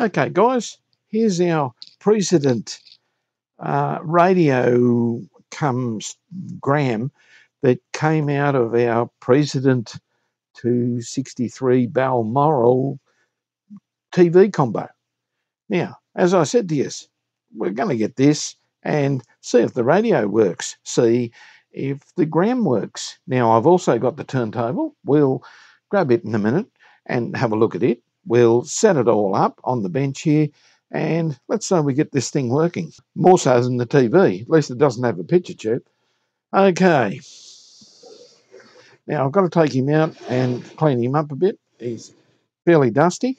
Okay, guys, here's our precedent radio comes gram that came out of our precedent 263 Balmoral TV combo. Now, as I said to you, we're going to get this and see if the radio works, see if the gram works. Now, I've also got the turntable. We'll grab it in a minute and have a look at it. We'll set it all up on the bench here, and let's say we get this thing working. More so than the TV. At least it doesn't have a picture tube. Okay. Now, I've got to take him out and clean him up a bit. He's fairly dusty.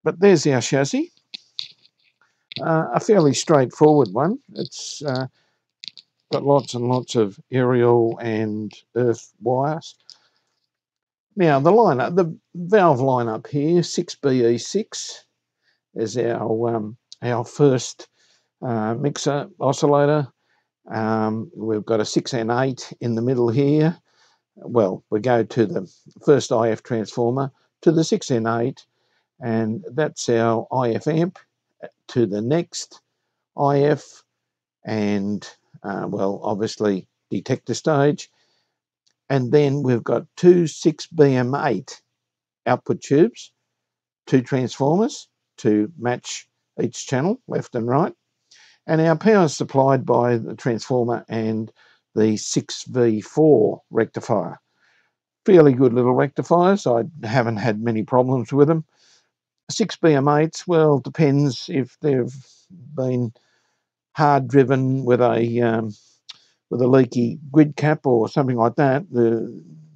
But there's our chassis. A fairly straightforward one. It's got lots and lots of aerial and earth wires. Now, the valve lineup here, 6BE6 is our first mixer oscillator. We've got a 6N8 in the middle here. Well, we go to the first IF transformer to the 6N8, and that's our IF amp to the next IF, and well, obviously detector stage. And then we've got two 6BM8 output tubes, two transformers to match each channel, left and right. And our power is supplied by the transformer and the 6V4 rectifier. Fairly good little rectifiers. I haven't had many problems with them. 6BM8s, well, depends if they've been hard driven with a leaky grid cap or something like that.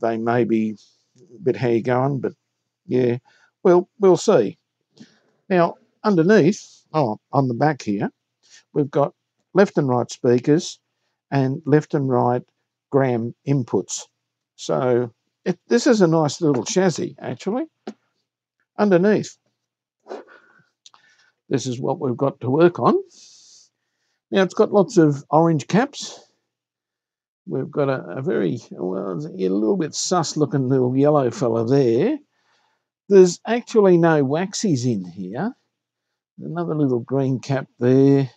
They may be a bit how you going, but yeah, well, we'll see. Now, underneath, on the back here, we've got left and right speakers and left and right gram inputs. So this is a nice little chassis, actually. Underneath, this is what we've got to work on. Now, it's got lots of orange caps. We've got a very, well, a little bit sus looking little yellow fella there. There's actually no waxies in here. Another little green cap there.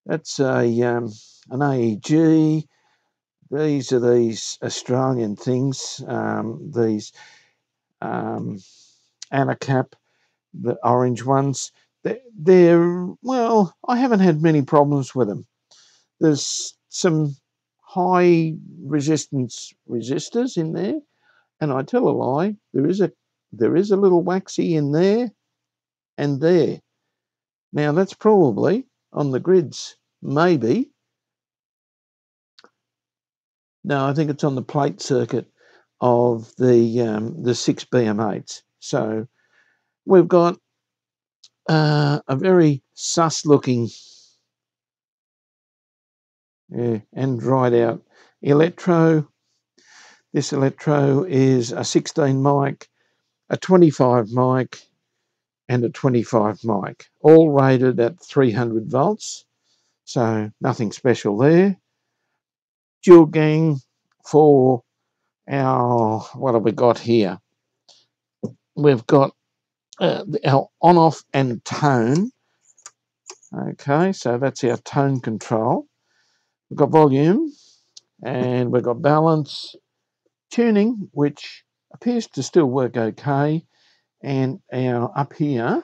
That's an AEG. These are these Australian things. These Anacap, the orange ones. They're, well, I haven't had many problems with them. There's some high resistance resistors in there, and I tell a lie, there is a little waxy in there and there. Now that's probably on the grids, maybe. No, I think it's on the plate circuit of the 6BM8s. So we've got a very sus looking and dried out electro. This electro is a 16 mic, a 25 mic, and a 25 mic, all rated at 300 volts. So nothing special there. Dual gang for our, what have we got here? We've got our on-off and tone. Okay, so that's our tone control. We've got volume, and we've got balance, tuning, which appears to still work okay, and our up here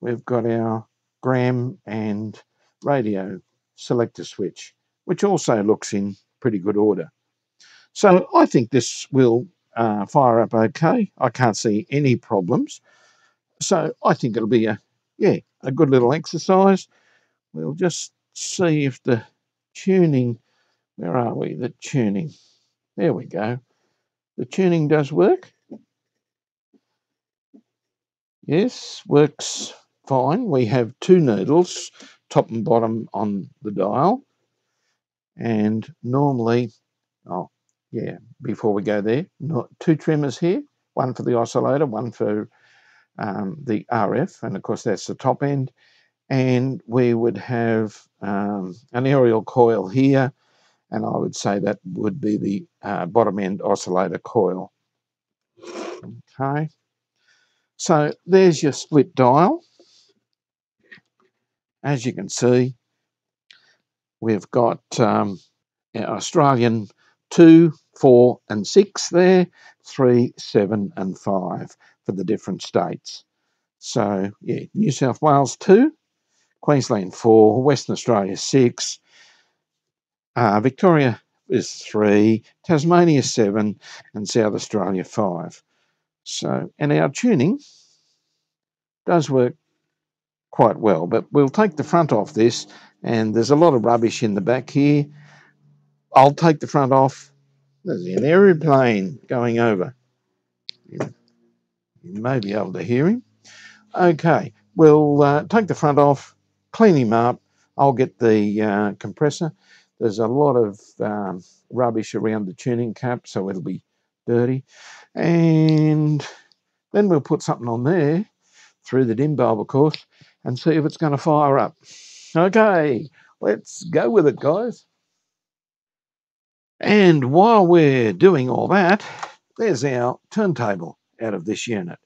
we've got our gram and radio selector switch, which also looks in pretty good order. So I think this will fire up okay. I can't see any problems. So I think it'll be a good little exercise. We'll just see if the tuning, where are we? The tuning. There we go. The tuning does work. Yes, works fine. We have two needles, top and bottom, on the dial. And normally, before we go there, two trimmers here, one for the oscillator, one for the RF, and of course that's the top end. And we would have an aerial coil here, and I would say that would be the bottom end oscillator coil. Okay, so there's your split dial. as you can see, we've got Australian 2, 4 and 6 there, 3, 7 and 5 for the different states. So yeah, New South Wales 2, Queensland 4, Western Australia 6, Victoria is 3, Tasmania 7 and South Australia 5. So, and our tuning does work quite well, but we'll take the front off this, and there's a lot of rubbish in the back here. I'll take the front off. There's an aeroplane going over. You may be able to hear him. Okay, we'll take the front off, clean him up. I'll get the compressor. There's a lot of rubbish around the tuning cap, so it'll be dirty. And then we'll put something on there through the dim bulb, of course, and see if it's going to fire up. Okay, let's go with it, guys. And while we're doing all that, there's our turntable out of this unit.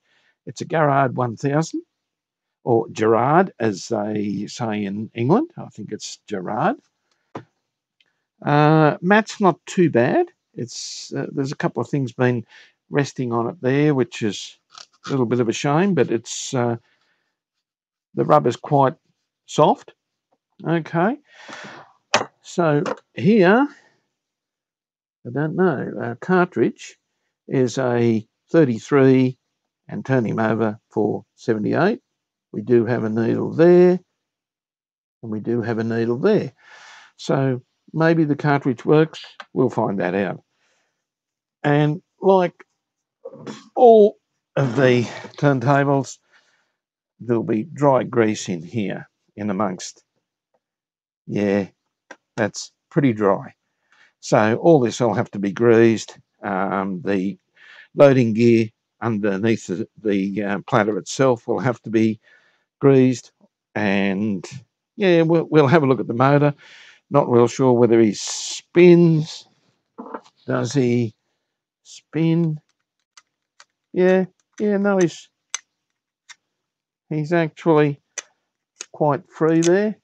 It's a Garrard 1000, or Gerard, as they say in England. I think it's Gerard. Matt's not too bad. It's there's a couple of things been resting on it there, which is a little bit of a shame, but it's the rubber's quite soft. Okay, so here, I don't know, our cartridge is a 33 and turn him over for 78. We do have a needle there, and we do have a needle there. So maybe the cartridge works. We'll find that out. And like all of the turntables, there'll be dry grease in here in amongst. Yeah, that's pretty dry. So all this will have to be greased. The loading gear underneath the platter itself will have to be greased. And yeah, we'll have a look at the motor. Not real sure whether he spins. Does he spin? Yeah, no, he's actually quite free there.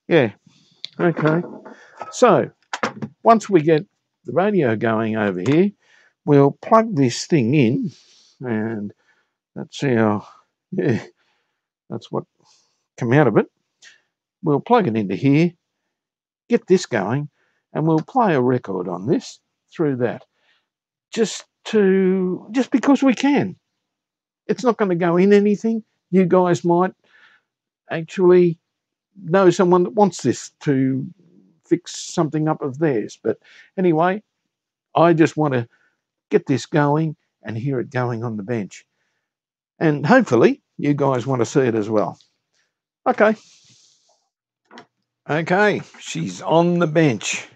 Yeah, okay. So once we get the radio going over here, we'll plug this thing in, and that's how, yeah, that's what come out of it. We'll plug it into here, get this going, and we'll play a record on this through that. Just because we can. It's not going to go in anything. You guys might actually know someone that wants this to fix something up of theirs. But anyway, I just want to get this going and hear it going on the bench. And hopefully you guys want to see it as well. Okay. Okay, she's on the bench.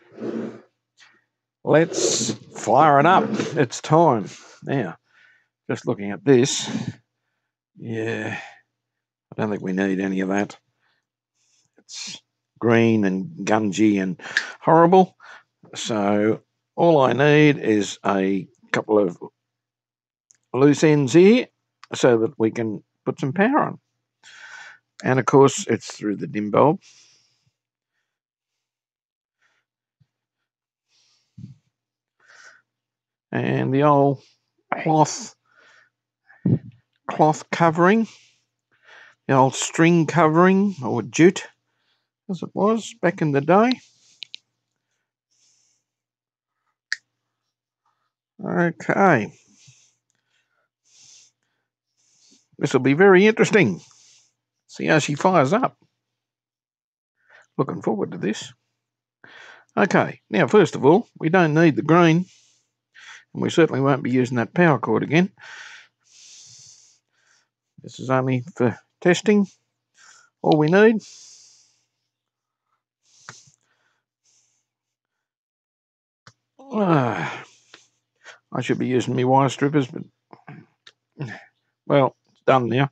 Let's fire it up. It's time. Now, just looking at this, yeah, I don't think we need any of that. It's green and gungy and horrible. So all I need is a couple of loose ends here so that we can put some power on. And of course, it's through the dim bulb. And the old cloth covering, the old string covering, or jute as it was back in the day. Okay, this will be very interesting. See how she fires up. Looking forward to this. Okay, now first of all, we don't need the green, and we certainly won't be using that power cord again. This is only for testing. All we need. I should be using my wire strippers, but well, it's done now.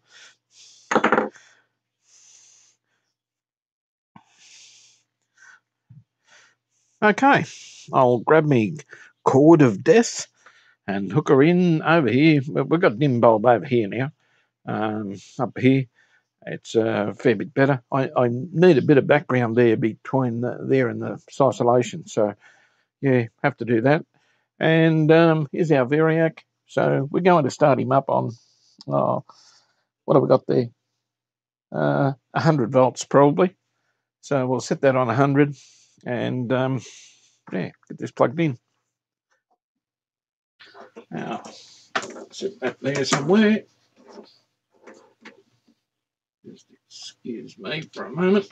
Okay, I'll grab me cord of death and hook her in over here. We've got dim bulb over here now, up here, it's a fair bit better. I need a bit of background there between there and the isolation, so yeah, have to do that. And here's our Variac. So we're going to start him up on, what have we got there? 100 volts probably. So we'll set that on 100 and yeah, get this plugged in. Now, set that there somewhere. Just excuse me for a moment.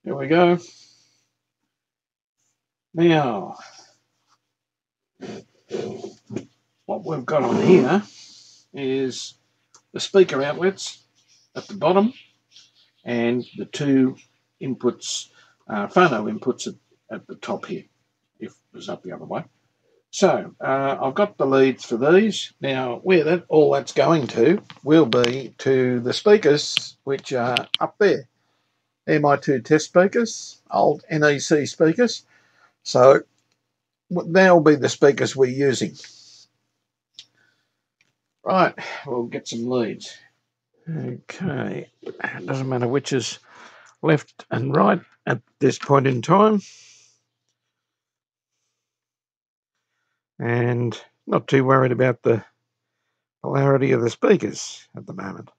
There we go. Now, what we've got on here is the speaker outlets at the bottom and the two inputs, phono inputs at the top here, if it was up the other way. So I've got the leads for these. Now, where all that's going to will be to the speakers, which are up there. They're my two test speakers, old NEC speakers. So they'll be the speakers we're using. Right, we'll get some leads. Okay, it doesn't matter which is left and right at this point in time. And not too worried about the polarity of the speakers at the moment.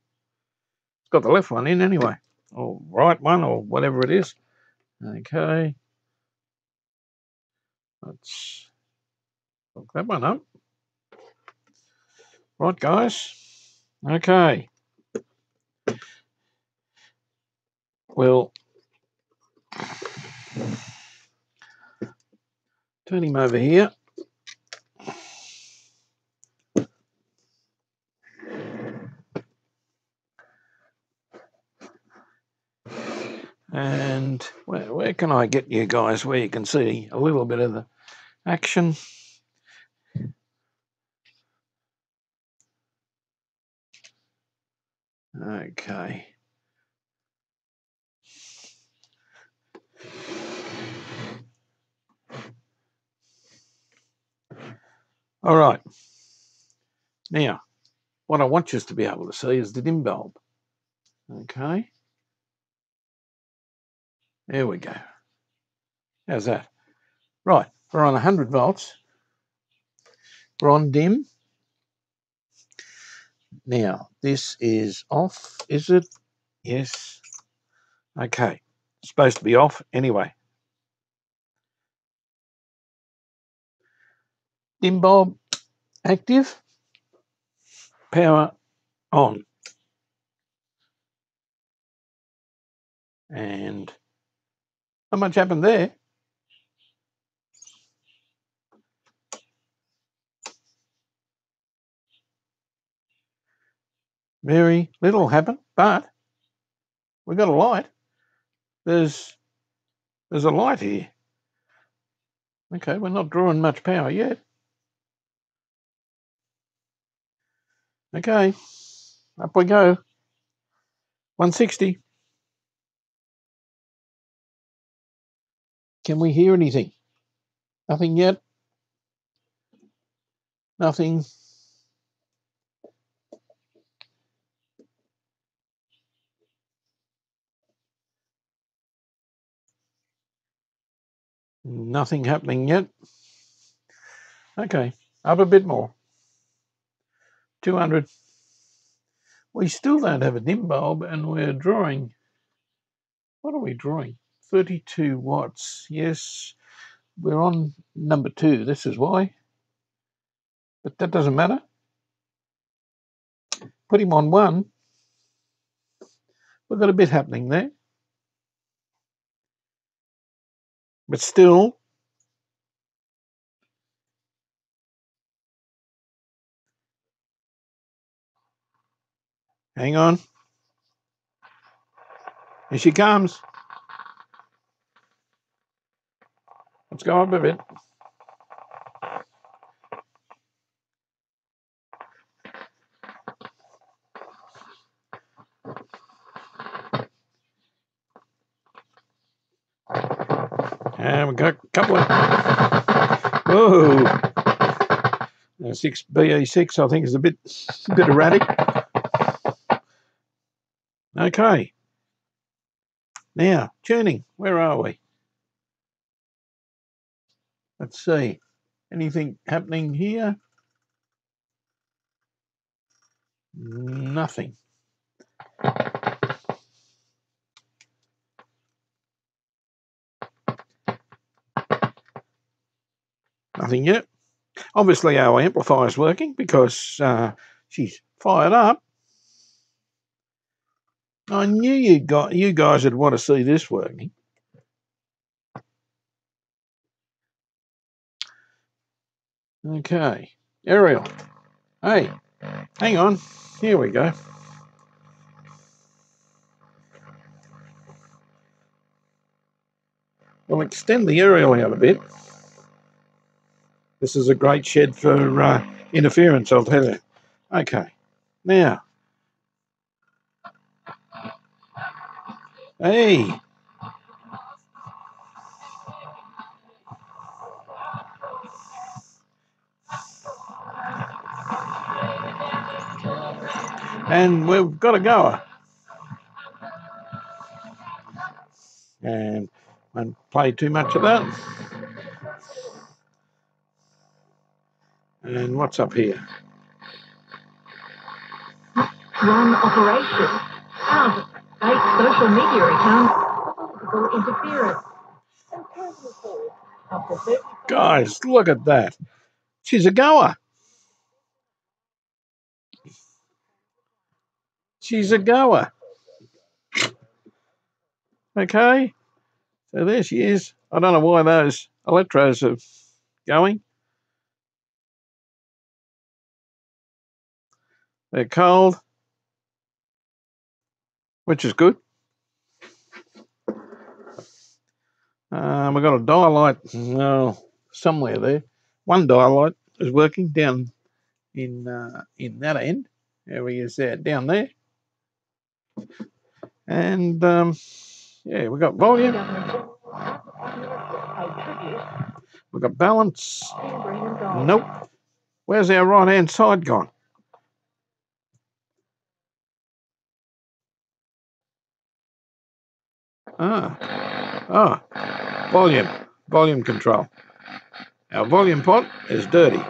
It's got the left one in anyway, or right one, or whatever it is. Okay, let's hook that one up. Right, guys. Okay. We'll turn him over here. And where can I get you guys where you can see a little bit of the action? Okay. All right. Now, what I want you to be able to see is the dim bulb. Okay. There we go. How's that? Right. We're on 100 volts. We're on dim. Now, this is off, is it? Yes. Okay. It's supposed to be off anyway. Dim bulb active. Power on. And not much happened there. Very little happened, but we got a light. There's a light here. Okay, we're not drawing much power yet. Okay, up we go. 160. Can we hear anything? Nothing yet. Nothing. Nothing happening yet. Okay, up a bit more. 200. We still don't have a dim bulb and we're drawing, what are we drawing? 32 watts. Yes, we're on number 2. This is why. But that doesn't matter. Put him on 1. We've got a bit happening there. But still, hang on. Here she comes. Let's go up a bit. And we've got a couple of, whoa, 6 BE6 I think is a bit erratic. Okay. Now, tuning. Where are we? Let's see. Anything happening here? Nothing. Nothing yet. Obviously, our amplifier's working because she's fired up. I knew you guys would want to see this working. Okay. Ariel. Hey, hang on. Here we go. We'll extend the aerial out a bit. This is a great shed for interference, I'll tell you. Okay. Now. Hey. And we've got a goer. And won't play too much of that. And what's up here? One operation. Out. 8 social media accounts. Possible interference. Guys, look at that. She's a goer. She's a goer. Okay. So there she is. I don't know why those electrodes are going. They're cold, which is good. We've got a dial light somewhere there. One dial light is working down in that end. There he is there, down there. And yeah, we've got volume. We've got balance. Nope. Where's our right-hand side gone? Volume control. Our volume pot is dirty.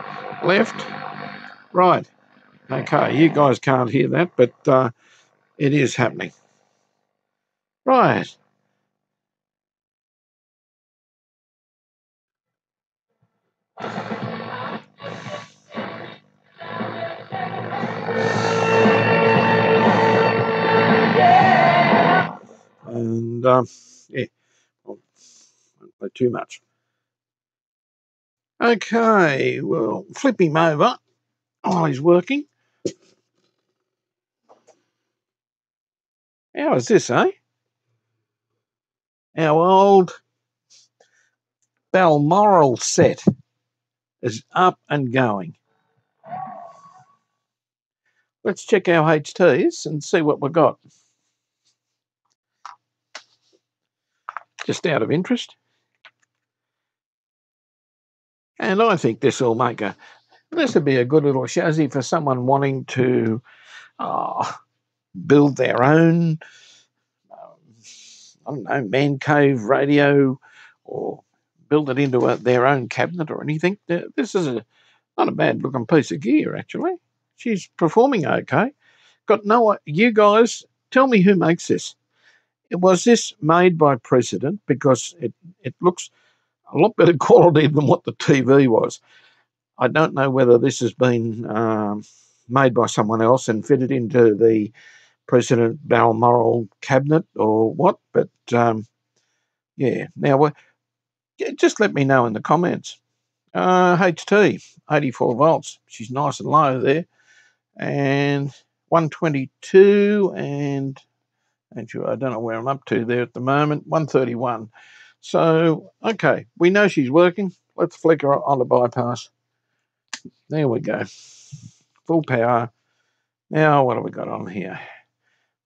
Left, right. Okay, you guys can't hear that, but it is happening. Right. And yeah, won't play too much. Okay, we'll flip him over while he's working. How is this, eh? Our old Balmoral set is up and going. Let's check our HTs and see what we've got. Just out of interest. And I think this will be a good little chassis for someone wanting to build their own, I don't know, man cave radio, or build it into their own cabinet or anything. This is not a bad looking piece of gear, actually. She's performing okay. You guys, tell me who makes this. Was this made by President? Because it looks a lot better quality than what the TV was. I don't know whether this has been made by someone else and fitted into the President Balmoral cabinet or what, but yeah. Now, just let me know in the comments. HT, 84 volts. She's nice and low there. And 122, and actually, I don't know where I'm up to there at the moment, 131. So, okay, we know she's working. Let's flick her on the bypass. There we go. Full power. Now, what have we got on here?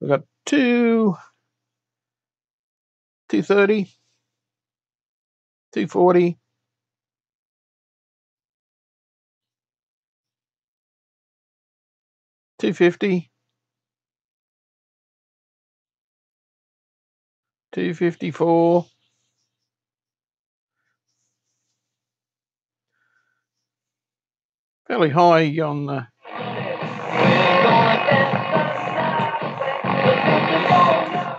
We've got 230, 240, 250, 254. Fairly high on the...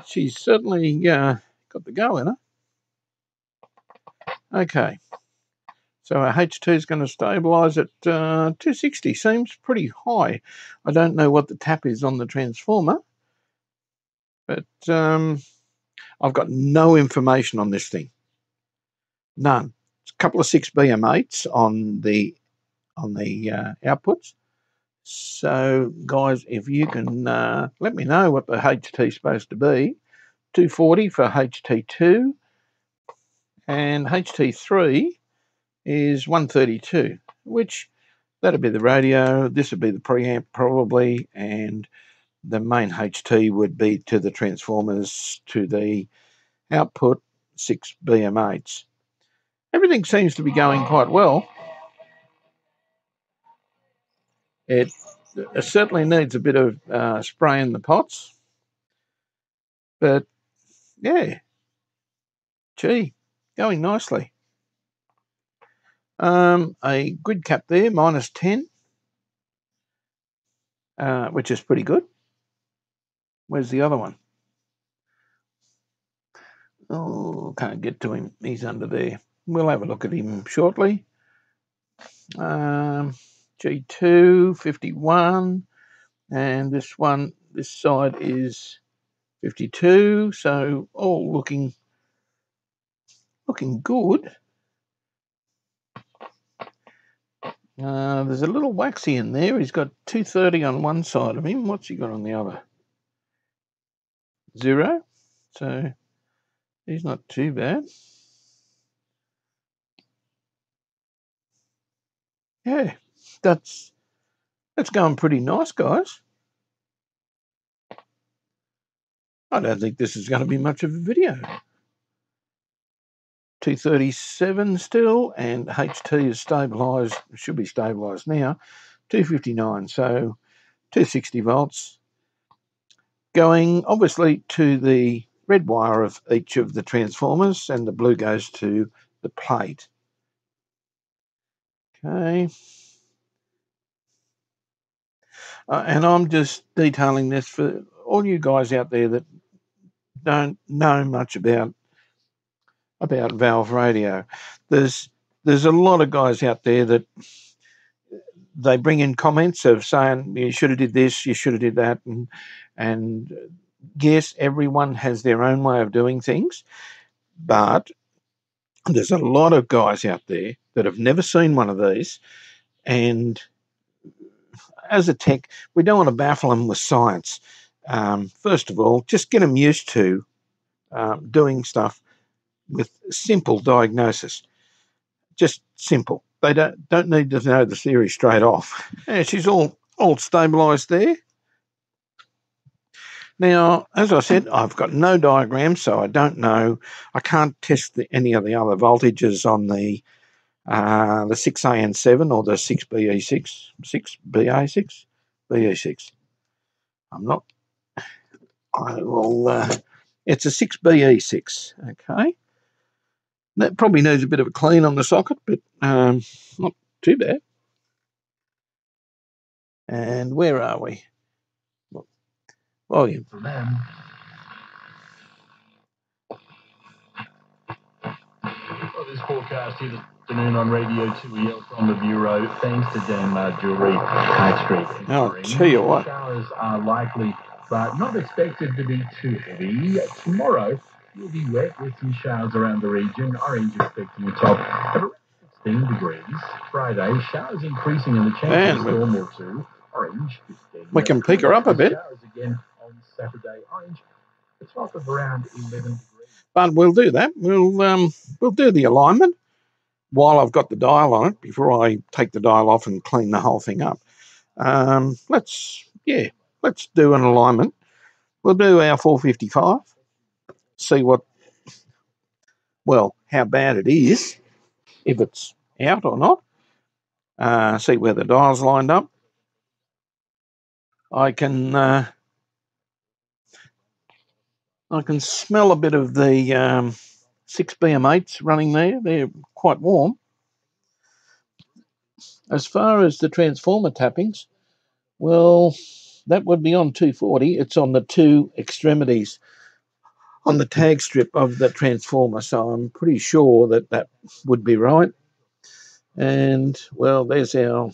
She's certainly got the go in her. Okay. So our H2 is going to stabilise at 260. Seems pretty high. I don't know what the tap is on the transformer, but I've got no information on this thing. None. It's a couple of 6 BM8s on the outputs. So guys, if you can let me know what the HT is supposed to be. 240 for HT2, and HT3 is 132, which that'd be the radio, this would be the preamp probably, and the main HT would be to the transformers to the output 6 BM8s. Everything seems to be going quite well. It certainly needs a bit of spray in the pots, but yeah, gee, going nicely. A grid cap there, -10, which is pretty good. Where's the other one? Oh, can't get to him. He's under there. We'll have a look at him shortly. G2, 51, and this side is 52. So all looking good. There's a little waxy in there. He's got 230 on one side of him. What's he got on the other? 0. So he's not too bad. Yeah, that's going pretty nice, guys. I don't think this is going to be much of a video. 237 still, and HT is stabilised, should be stabilised now, 259, so 260 volts. Going obviously to the red wire of each of the transformers, and the blue goes to the plate. Okay. And I'm just detailing this for all you guys out there that don't know much about valve radio. There's a lot of guys out there that they bring in comments of saying you should have did this, you should have did that, and yes, everyone has their own way of doing things, but there's a lot of guys out there that have never seen one of these, and as a tech, we don't want to baffle them with science. First of all, just get them used to doing stuff with simple diagnosis. Just simple. They don't need to know the theory straight off. Yeah, she's all stabilised there. Now, as I said, I've got no diagram, so I don't know. I can't test any of the other voltages on the 6AN7 or the 6BE6, 6BA6, BE6. I'm not. I will. It's a 6BE6. Okay. That probably needs a bit of a clean on the socket, but not too bad. And where are we? Volume. Well, this forecast here this afternoon on Radio 2EL from the Bureau, thanks to Dan Marjorie, High Street. I'll tell you what. Showers are likely, but not expected to be too heavy. Tomorrow will be wet with some showers around the region. Orange expecting a top of around 16 degrees. Friday, showers increasing in the chance of a storm or two. Orange 15. We can pick her up a bit. Showers again on Saturday. Orange, a top of around 11 degrees. But we'll do that. We'll do the alignment while I've got the dial on it before I take the dial off and clean the whole thing up. Let's do an alignment. We'll do our 455. See how bad it is, if it's out or not. See where the dial's lined up. I can I can smell a bit of the 6 BM8s running there. They're quite warm. As far as the transformer tappings, well, that would be on 240. It's on the two extremities on the tag strip of the transformer, so I'm pretty sure that that would be right. And, well, there's our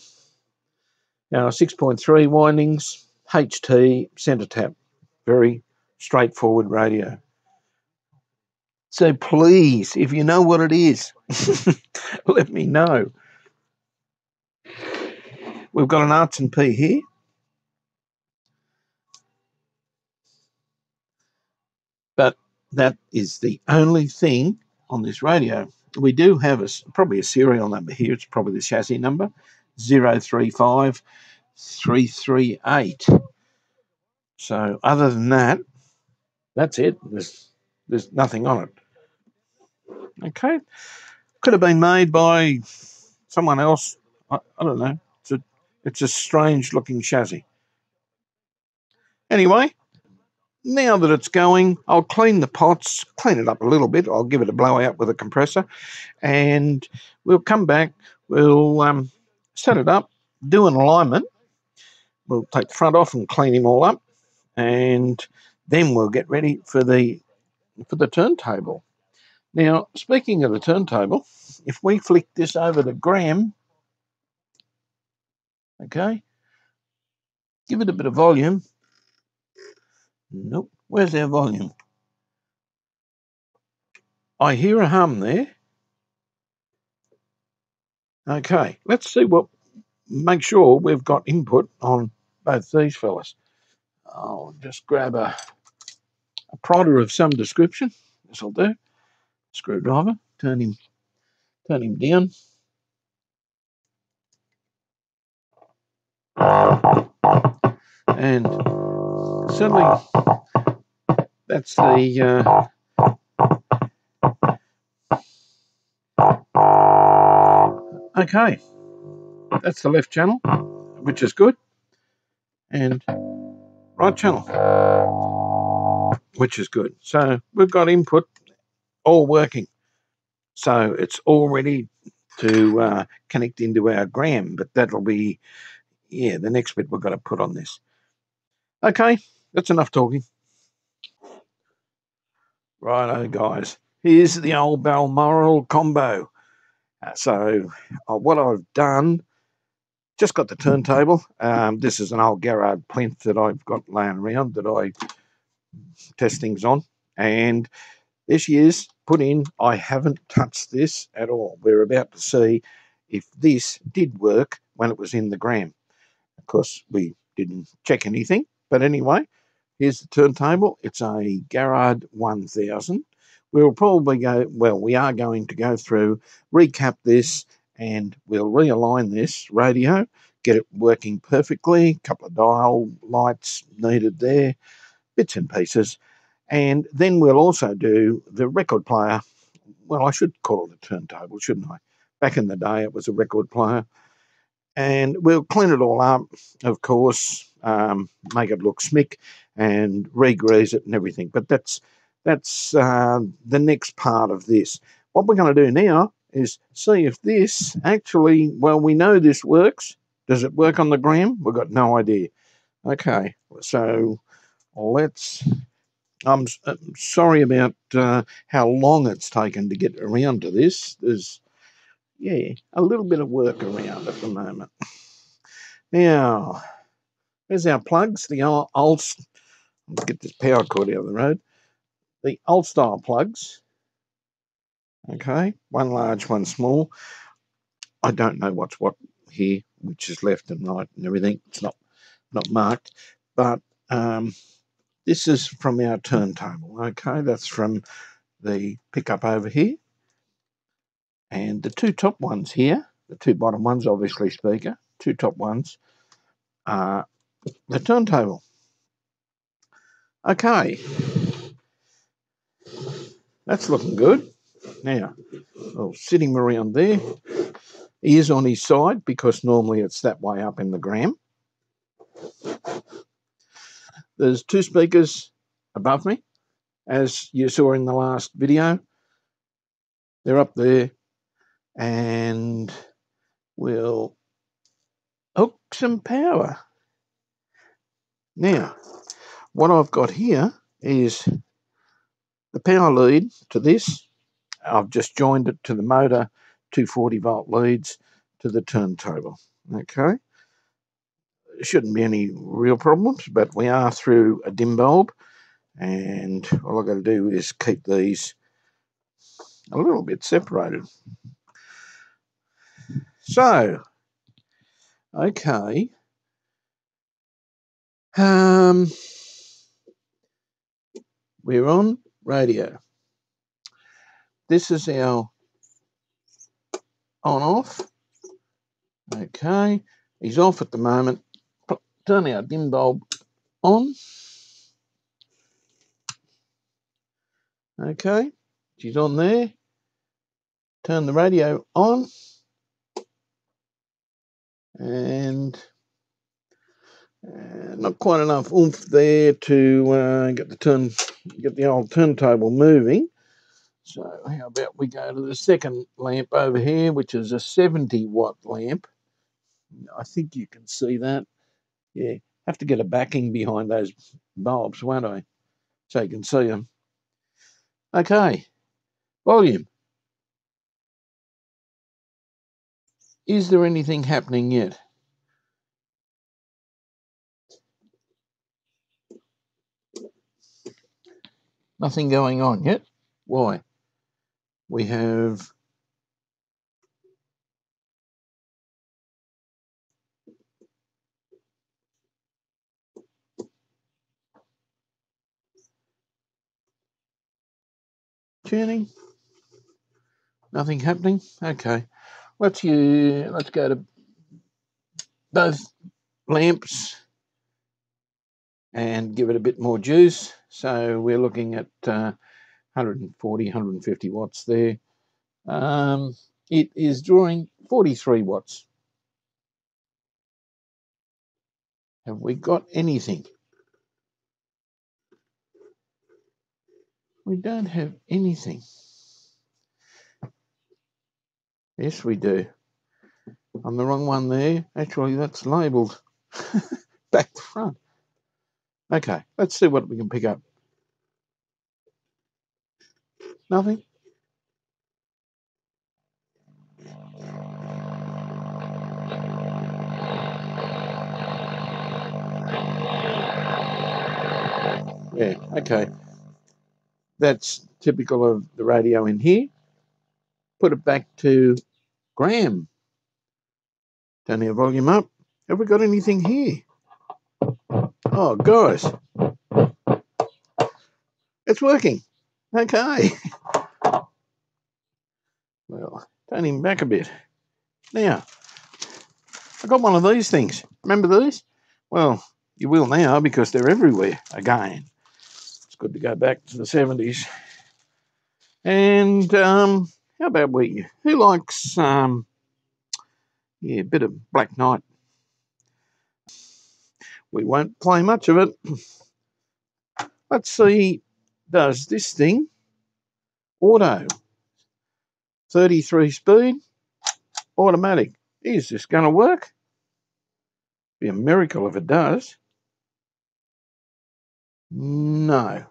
6.3 windings, HT, centre tap. Very straightforward radio. So please, if you know what it is, let me know. We've got an Arts and P here. But that is the only thing on this radio. We do have probably a serial number here. It's probably the chassis number, 035338. So other than that, that's it. There's nothing on it. Okay. Could have been made by someone else. I don't know. It's a strange looking chassis. Anyway, now that it's going, I'll clean the pots, clean it up a little bit. I'll give it a blowout with a compressor, and we'll come back. We'll set it up, do an alignment. We'll take the front off and clean him all up, and then we'll get ready for the turntable. Now, speaking of the turntable, if we flick this over to Graham, okay, give it a bit of volume. Nope. Where's our volume? I hear a hum there. Okay, let's see make sure we've got input on both these fellas. I'll just grab a prodder of some description. This'll do. Screwdriver. Turn him down. And certainly that's the okay. That's the left channel, which is good. And right channel, which is good. So we've got input all working. So it's all ready to connect into our Gram, but that'll be, the next bit we've got to put on this. Okay, that's enough talking. Righto, guys. Here's the old Balmoral combo. So what I've done, just got the turntable. This is an old Garrard plinth that I've got laying around that I test things on. And there she is, put in. I haven't touched this at all. We're about to see if this did work when it was in the Gram. Of course, we didn't check anything. But anyway, here's the turntable. It's a Garrard 1000. We'll probably we are going to go through, recap this, and we'll realign this radio, get it working perfectly. A couple of dial lights needed there, bits and pieces. And then we'll also do the record player. Well, I should call it a turntable, shouldn't I? Back in the day, it was a record player. And we'll clean it all up, of course, make it look smick and re-grease it and everything. But that's the next part of this. What we're going to do now is see if this actually, well, we know this works. Does it work on the Gram? We've got no idea. Okay, so I'm sorry about how long it's taken to get around to this. There's, a little bit of work around at the moment. Now, there's our plugs, the old, let's get this power cord out of the road. The old style plugs, okay, one large, one small. I don't know what's what here, which is left and right and everything. It's not marked, but this is from our turntable, okay? That's from the pickup over here. And the two top ones here, the two bottom ones, obviously speaker, two top ones are the turntable. Okay, that's looking good. Now, sitting around there, he is on his side because normally it's that way up in the Gram. There's two speakers above me. as you saw in the last video. They're up there, and we'll hook some power. Now, what I've got here is the power lead to this. I've just joined it to the motor, 240 volt leads to the turntable. Okay, there shouldn't be any real problems, but we are through a dim bulb, and all I've got to do is keep these a little bit separated. So, okay, we're on radio. This is our on off. Okay, he's off at the moment. Turn our dim bulb on. Okay, she's on there. Turn the radio on, and not quite enough oomph there to get the old turntable moving. So how about we go to the second lamp over here, which is a 70 watt lamp. I think you can see that. Yeah, have to get a backing behind those bulbs, won't I? So you can see them. Okay, volume. Is there anything happening yet? Nothing going on yet. Why? We have tuning. Nothing happening. Okay, let's go to both lamps and give it a bit more juice. So we're looking at 140, 150 watts there. It is drawing 43 watts. Have we got anything? We don't have anything. Yes, we do. I'm the wrong one there. Actually, that's labelled back to front. Okay, let's see what we can pick up. Nothing. Yeah, okay. That's typical of the radio in here. Put it back to Graham. Turn our volume up. Have we got anything here? Oh, guys. It's working. Okay. Well, turn him back a bit. Now, I got one of these things. Remember these? Well, you will now because they're everywhere again. It's good to go back to the 70s. And how about who likes a bit of Black Knight? We won't play much of it. Let's see, does this thing auto 33 speed automatic? Is this going to work? Be a miracle if it does. No.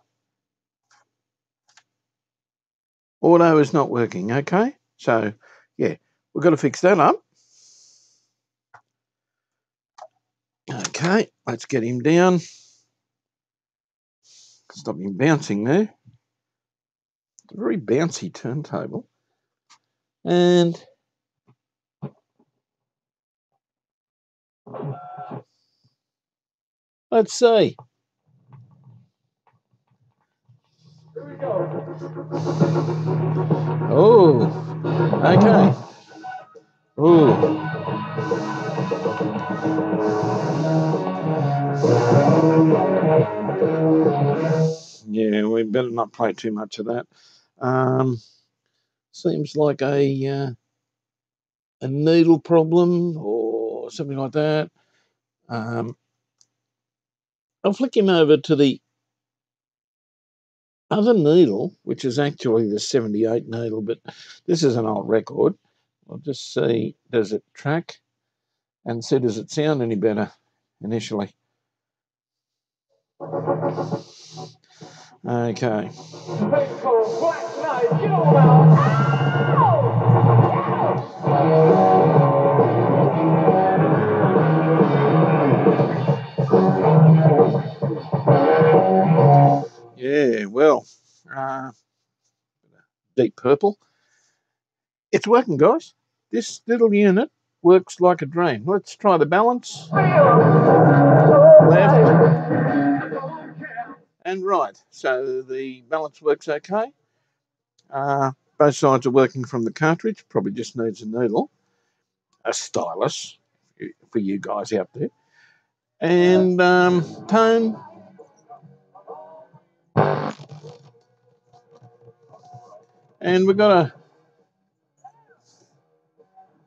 Auto is not working. Okay, so yeah, we've got to fix that up. Okay, let's get him down. Stop him bouncing there. It's a very bouncy turntable. And let's see. Here we go. Oh, okay. Oh. Yeah, we better not play too much of that. Seems like a needle problem or something like that. I'll flick him over to the other needle, which is actually the 78 needle, but this is an old record. I'll just see, does it track? And see, does it sound any better initially? Okay. Yeah, well, deep purple. It's working, guys. This little unit works like a dream. Let's try the balance. Left and right. So the balance works okay. Both sides are working from the cartridge. Probably just needs a needle, a stylus for you guys out there. And tone. And we've got a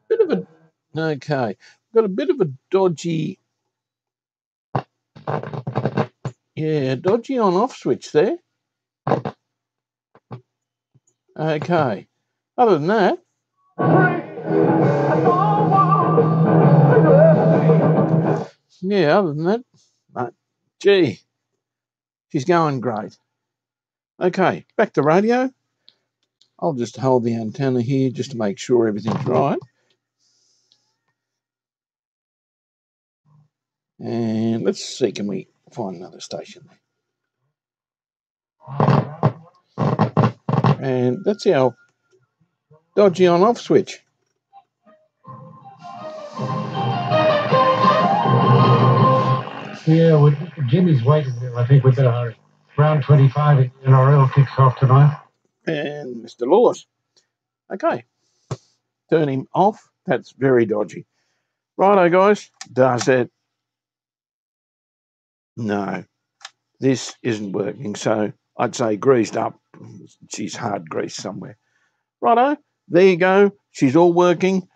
bit of a, okay, we've got a bit of a dodgy, yeah, dodgy on-off switch there. Okay. Other than that, yeah, other than that, but gee, she's going great. Okay, back to radio. I'll just hold the antenna here just to make sure everything's right. And let's see, can we find another station? And that's our dodgy on-off switch. Yeah, well, Jimmy's waiting there. I think we better hurry. Round 25 in NRL kicks off tonight. And Mr. Laws. Okay. Turn him off. That's very dodgy. Righto, guys. Does it? No. This isn't working. So I'd say greased up. She's hard greased somewhere. Righto. There you go. She's all working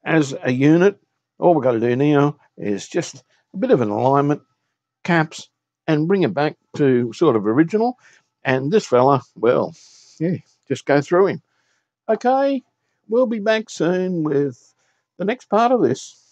as a unit. All we've got to do now is just a bit of an alignment, caps, and bring it back to sort of original. And this fella, well, yeah, just go through him. Okay, we'll be back soon with the next part of this.